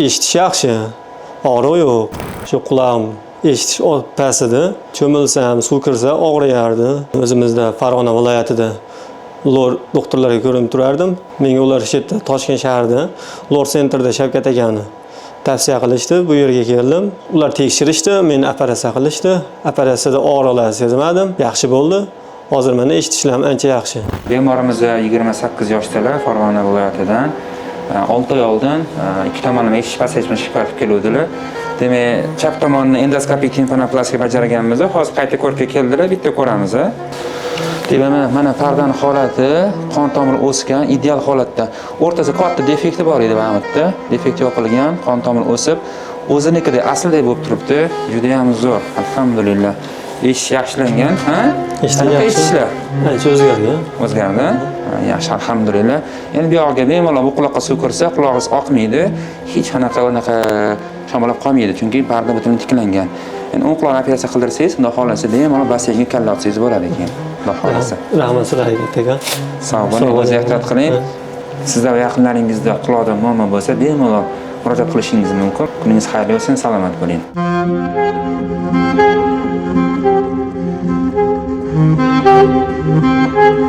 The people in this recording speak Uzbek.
Eshitish yaxshi, og'riq yo'q. Shu qulog'im eshitish past edi. Cho'milsam, suv kirsa og'riyardi. O'zimizda Farg'ona viloyatida lor doktorlarga ko'rinib turardim. Menga ular chetda Toshkent shahrida lor sentrda Shavkat akani tavsiya qilishdi. Bu yerga keldim. Ular tekshirishdi, meni operatsiya qilishdi. Operatsiyada og'riqlar sezmadim, yaxshi bo'ldi. Hozir mana eshitishim ancha yaxshi. Bemorimiz 28 yoshdalar, Farg'ona viloyatidan. 6 oy oldin ikki tomonlama eshitish pasaytirma shikoyat keluvdilar. Demak, chap tomonni endoskopik timpanoplastika bajarganmiz. Hozir qayta ko'rikka keldilar, bitta ko'ramiz. Demak, mana pardani holati, qon tomiri o'sgan, ideal holatda. O'rtasida katta defekti bor edi ba'midda. Defekt yo'qolgan, qon tomiri o'sib, o'zinikida aslida bo'lib turibdi. Juda ham zo'r, alhamdulillah. Eshitish yaxshilangan, ha? Eshitishlar. Ancha o'zgargan. O'zgardi. Yaxshi, alhamdulillah. Endi bu yoqqa bemalol bu quloqqa suv kirsa, qulog'ingiz oqmaydi, hech qanaqa shamollab qolmaydi, chunki parda butun tiklangan. Endi o'ng quloqni operatsiya qildirsangiz, xudo xolasa bemalol basseynga kalla otsangiz bo'ladi ekan. Xudo xolasa. Rahmat sizlarga aka. Sog' bo'ling, o'zingiz ehtiyot qiling. Sizda va yaqinlaringizda quloqda muammo bo'lsa, bemalol murojaat qilishingiz mumkin. Kuningiz xayrli bo'lsin, salomat bo'ling.